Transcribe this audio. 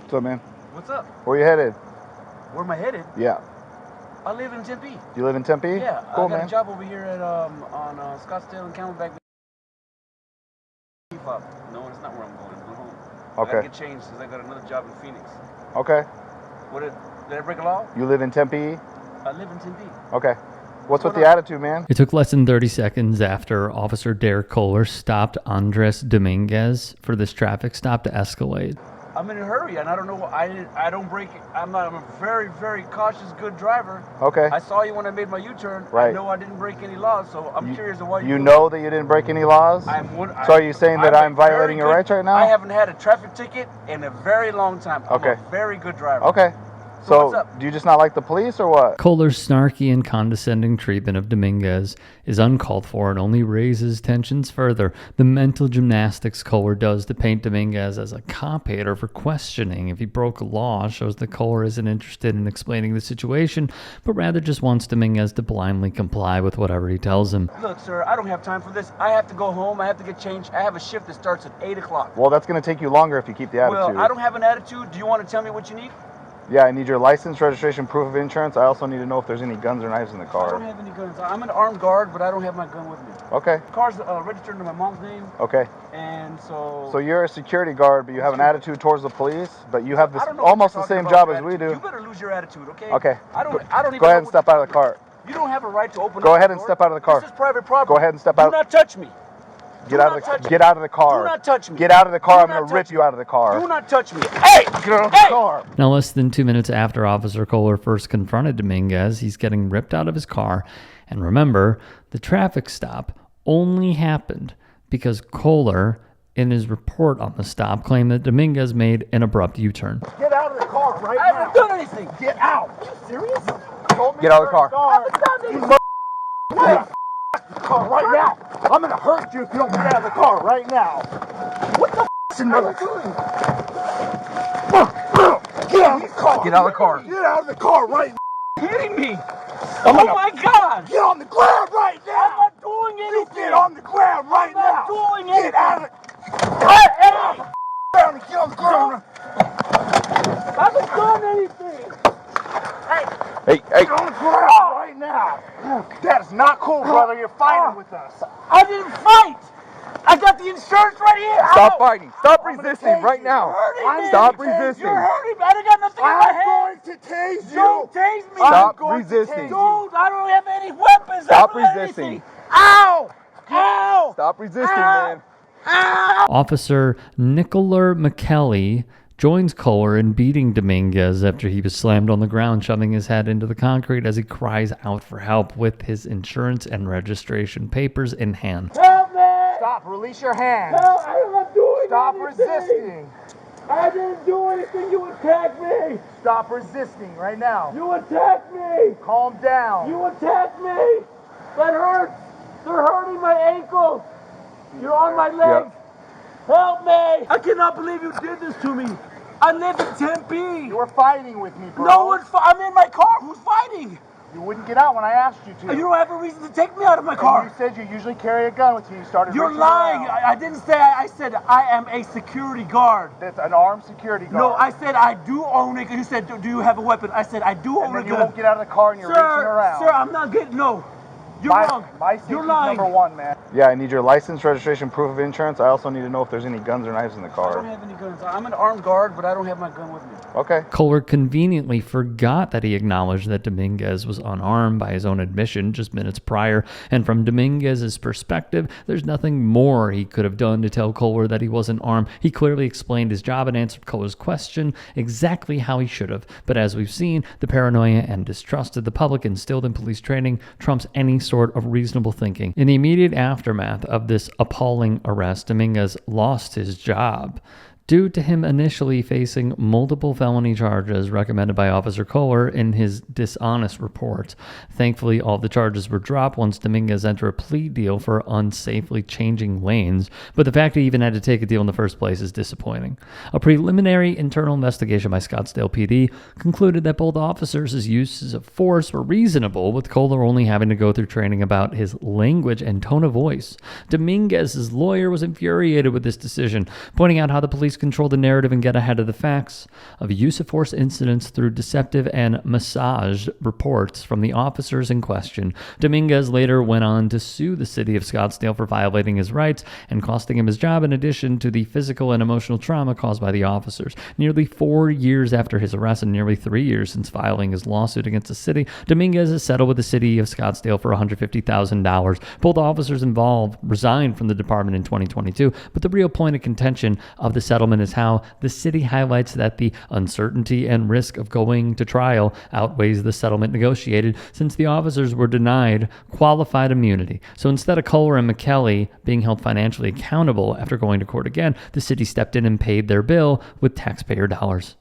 What's up, man? What's up? Where you headed? Where am I headed? Yeah. I live in Tempe. You live in Tempe? Yeah. Cool, I got man. a job over here at on Scottsdale and Camelback. No, it's not where I'm going. I'm going home. Okay. I gotta get changed because I got another job in Phoenix. Okay. Did I break a law? You live in Tempe? I live in Tempe. Okay. What's with the attitude, man? It took less than 30 seconds after Officer Derek Koller stopped Andres Dominguez for this traffic stop to escalate. I'm in a hurry, and I don't know. I don't break. I'm a very, very cautious, good driver. Okay. I saw you when I made my U-turn. Right. I know I didn't break any laws, so I'm curious of why you. You know that you didn't break any laws? So are you saying that I'm violating your rights right now? I haven't had a traffic ticket in a very long time. I'm a very good driver. Okay. So what's up? Do you just not like the police or what? Koller's snarky and condescending treatment of Dominguez is uncalled for and only raises tensions further. The mental gymnastics Koller does to paint Dominguez as a cop hater for questioning if he broke a law shows that Koller isn't interested in explaining the situation, but rather just wants Dominguez to blindly comply with whatever he tells him. Look, sir, I don't have time for this. I have to go home. I have to get changed. I have a shift that starts at 8 o'clock. Well, that's going to take you longer if you keep the attitude. Well, I don't have an attitude. Do you want to tell me what you need? Yeah, I need your license, registration, proof of insurance. I also need to know if there's any guns or knives in the car. I don't have any guns. I'm an armed guard, but I don't have my gun with me. Okay. The car's registered under my mom's name. Okay. And so... So you're a security guard, but you have an attitude towards the police, but you have this almost the same job as we do. You better lose your attitude, okay? Okay. I don't even Go ahead and step out of the car. You don't have a right to open up Go ahead and step out of the car. This is private property. Go ahead and step out. Do not touch me. Get out of the car. Do not touch me. Get out of the car. I'm going to rip you out of the car. Do not touch me. Hey! Get out of the car. Now, less than 2 minutes after Officer Koller first confronted Dominguez, he's getting ripped out of his car. And remember, the traffic stop only happened because Koller, in his report on the stop, claimed that Dominguez made an abrupt U-turn. Get out of the car right now. I haven't done anything. Get out. Are you serious? Get out of the car. I haven't done anything. Car right now. I'm going to hurt you if you don't get out of the car right now. What the f*** are you doing? Get out of the car. Get out of the car. Get out of the car right now. Are you kidding me? Oh my God! Get on the ground right now. I'm not doing anything. You get on the ground right now. I'm not doing anything. Get out of the ground. Get on the ground. I haven't done anything. Hey. Get on the ground right now. That is not cool, brother. You're fighting with us. I didn't fight. I got the insurance right here. Stop fighting. Stop resisting right now. Stop resisting. You're hurting me. I got nothing in my hand. I'm going to tase you. Don't tase me. Stop resisting. Dude, I don't have any weapons. Stop resisting. Ow! Ow! Stop resisting, man. Ow! Officer Nikolas McElley joins Koller in beating Dominguez after he was slammed on the ground, shoving his head into the concrete as he cries out for help with his insurance and registration papers in hand. Help me! Stop. Release your hands. Help! I'm not doing Stop anything. resisting. I didn't do anything. You attacked me. Stop resisting right now. You attacked me. Calm down. You attacked me. That hurts. They're hurting my ankles. You're on my legs. Help me. I cannot believe you did this to me. I live in Tempe. You were fighting with me, bro. No one's I'm in my car. Who's fighting? You wouldn't get out when I asked you to. You don't have a reason to take me out of my car. And you said you usually carry a gun with you. You started You're reaching lying. around. I didn't say. I said I am a security guard. That's an armed security guard. No, I said I do own it. You said, do you have a weapon? I said I do own a gun. You won't get out of the car and you're reaching around. Sir, I'm not getting. No. You're wrong. My You're lying. number one, man. Yeah, I need your license, registration, proof of insurance. I also need to know if there's any guns or knives in the car. I don't have any guns. I'm an armed guard, but I don't have my gun with me. Okay. Koller conveniently forgot that he acknowledged that Dominguez was unarmed by his own admission just minutes prior, and from Dominguez's perspective, there's nothing more he could have done to tell Koller that he wasn't armed. He clearly explained his job and answered Koller's question exactly how he should have. But as we've seen, the paranoia and distrust of the public instilled in police training trumps any sort of reasonable thinking. In the immediate aftermath of this appalling arrest, Dominguez lost his job. due to him initially facing multiple felony charges recommended by Officer Koller in his dishonest report. Thankfully, all of the charges were dropped once Dominguez entered a plea deal for unsafely changing lanes, but the fact he even had to take a deal in the first place is disappointing. A preliminary internal investigation by Scottsdale PD concluded that both officers' uses of force were reasonable, with Koller only having to go through training about his language and tone of voice. Dominguez's lawyer was infuriated with this decision, pointing out how the police Dominguez control the narrative and get ahead of the facts of use of force incidents through deceptive and massaged reports from the officers in question. Dominguez later went on to sue the city of Scottsdale for violating his rights and costing him his job, in addition to the physical and emotional trauma caused by the officers. Nearly 4 years after his arrest and nearly 3 years since filing his lawsuit against the city, Dominguez has settled with the city of Scottsdale for $150,000. Both officers involved resigned from the department in 2022, but the real point of contention of the settlement is how the city highlights that the uncertainty and risk of going to trial outweighs the settlement negotiated, since the officers were denied qualified immunity. So instead of Koller and McElley being held financially accountable after going to court again, the city stepped in and paid their bill with taxpayer dollars.